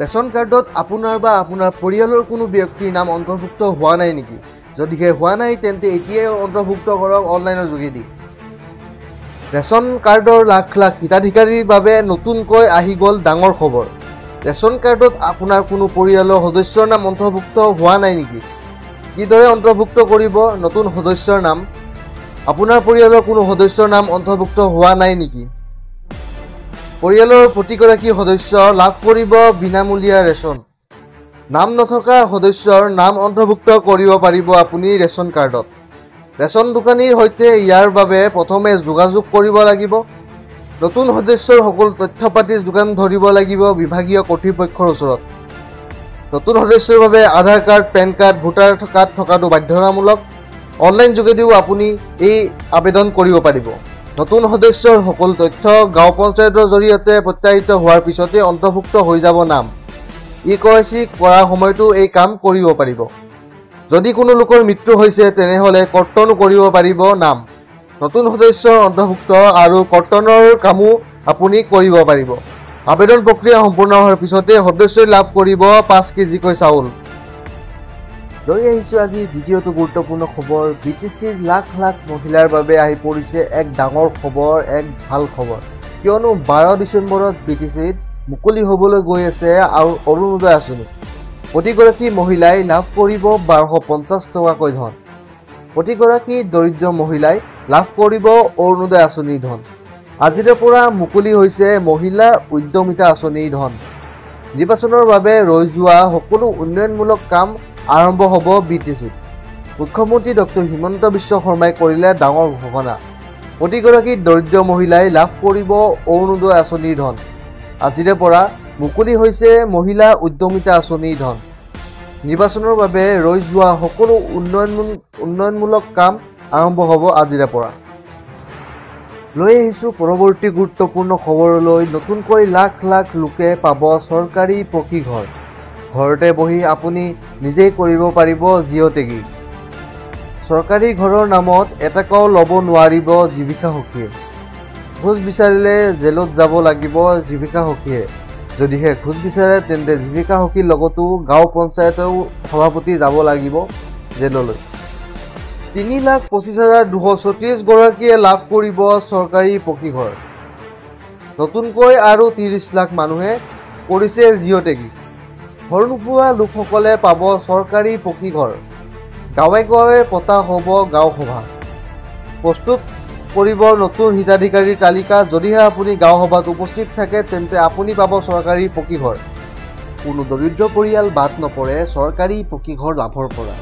Ration কাৰ্ডত আপোনাৰ বা আপোনাৰ পৰিয়ালৰ কোনো ব্যক্তিৰ নাম অন্তৰ্ভুক্ত হোৱা নাই নেকি? যদিহে হোৱা নাই তেন্তে এতিয়াই অন্তৰ্ভুক্ত কৰক অনলাইনৰ যোগেদি। ৰেচন কাৰ্ডৰ লাখ লাখ হিতাধিকাৰীৰ বাবে নতুনকৈ আহি গ'ল ডাঙৰ খবৰ। ৰেচন কাৰ্ডত আপোনাৰ কোনো পৰিয়ালৰ সদস্যৰ নাম অন্তৰ্ভুক্ত হোৱা নাই নেকি? কিদৰে অন্তৰ্ভুক্ত কৰিব নতুন সদস্যৰ নাম? আপোনাৰ পৰিয়ালৰ কোনো সদস্যৰ নাম অন্তৰ্ভুক্ত হোৱা নাই নেকি? পৰিয়ালৰ প্ৰতিগৰাকী সদস্য লাভ কৰিব বিনামূলীয়া ৰেচন। নাম নথকা সদস্যৰ নাম অন্তৰ্ভুক্ত কৰিব পাৰিব আপুনি ৰেচন কাৰ্ডত। ৰেচন দোকানীৰ সৈতে ইয়াৰ বাবে প্ৰথমে যোগাযোগ কৰিব লাগিব। নতুন সদস্যৰ সকলো তথ্য পাতি যোগান ধৰিব লাগিব বিভাগীয় কৰ্তৃপক্ষৰ ওচৰত। নতুন সদস্যৰ বাবে Aadhaar card, pan card, voter card থকাটো বাধ্যতামূলক। অনলাইন যোগেদিও আপুনি এই আবেদন কৰিব পাৰিব। নতুন সদস্যৰ সকলো তথ্য গাঁও পঞ্চায়তৰ জৰিয়তে প্ৰত্যাহিত হোৱাৰ পিছতে অন্তৰ্ভুক্ত হৈ যাব নাম। EKYC কৰাৰ সময়তো এই কাম কৰিব পাৰিব। যদি কোনো লোকৰ মৃত্যু হৈছে তেনেহ'লে কৰ্তনো কৰিব পাৰিব নাম। নতুন সদস্যৰ অন্তৰ্ভুক্ত আৰু কৰ্তনৰ কামো আপুনি কৰিব পাৰিব। আবেদন প্ৰক্ৰিয়া সম্পূৰ্ণ হোৱাৰ পিছতে সদস্যই লাভ কৰিব 5 কেজিকৈ চাউল। লৈ আহিছোঁ আজি দ্বিতীয়টো গুৰুত্বপূৰ্ণ খবৰ। BTCৰ লাখ লাখ মহিলাৰ বাবে আহি পৰিছে এক ডাঙৰ খবৰ, এক ভাল খবৰ। কিয়নো 12 ডিচেম্বৰত BTCত মুকলি হ'বলৈ গৈ আছে আৰু অৰুণোদয় আঁচনি। প্ৰতিগৰাকী মহিলাই লাভ কৰিব 1250 টকাকৈ ধন। প্ৰতিগৰাকী দৰিদ্ৰ মহিলাই লাভ কৰিব অৰুণোদয় আঁচনিৰ ধন। আজিৰে পৰা মুকলি হৈছে মহিলা উদ্যমিতা আঁচনিৰ ধন। নিৰ্বাচনৰ বাবে ৰৈ যোৱা সকলো উন্নয়নমূলক কাম আৰম্ভ হ'ব BTCত। মুখ্যমন্ত্ৰী ডক্টৰ হিমন্ত বিশ্ব শৰ্মাই কৰিলে ডাঙৰ ঘোষণা। প্ৰতিগৰাকী দৰিদ্ৰ মহিলাই লাভ কৰিব অৰুণোদয় আঁচনিৰ ধন। আজিৰে পৰা মুকলি হৈছে মহিলা উদ্যমিতা আঁচনিৰ ধন। নিৰ্বাচনৰ বাবে ৰৈ যোৱা সকলো উন্নয়নমূলক কাম আৰম্ভ হ'ব আজিৰে পৰা। লৈ আহিছোঁ পৰৱৰ্তী গুৰুত্বপূৰ্ণ খবৰলৈ। নতুনকৈ লাখ লাখ লোকে পাব চৰকাৰী পকী ঘৰ। ঘৰতে বহি আপুনি নিজেই কৰিব পাৰিব জিঅ' টেগিং। চৰকাৰী ঘৰৰ নামত এটকাও ল'ব নোৱাৰিব জীৱিকা সখীয়ে। ঘোচ বিচাৰিলে জেলত যাব লাগিব জীৱিকা সখীয়ে। যদিহে ঘোচ বিচাৰে তেন্তে জীৱিকা সখীৰ লগতো গাঁও পঞ্চায়তৰ সভাপতি যাব লাগিব জেললৈ। 3,25,234 গৰাকীয়ে লাভ কৰিব চৰকাৰী পকী ঘৰ। নতুনকৈ আৰু 30 লাখ মানুহে কৰিছে জিঅ' টেগিং। ঘৰ নোপোৱা লোকসকলে পাব চৰকাৰী পকী ঘৰ। গাঁৱে গাঁৱে পতা হ'ব গাঁও সভা। প্ৰস্তুত কৰিব নতুন হিতাধিকাৰীৰ তালিকা। যদিহে আপুনি গাঁও সভাত উপস্থিত থাকে তেন্তে আপুনি পাব চৰকাৰী পকী ঘৰ। কোনো দৰিদ্ৰ পৰিয়াল বাদ নপৰে চৰকাৰী পকী ঘৰ লাভৰ পৰা।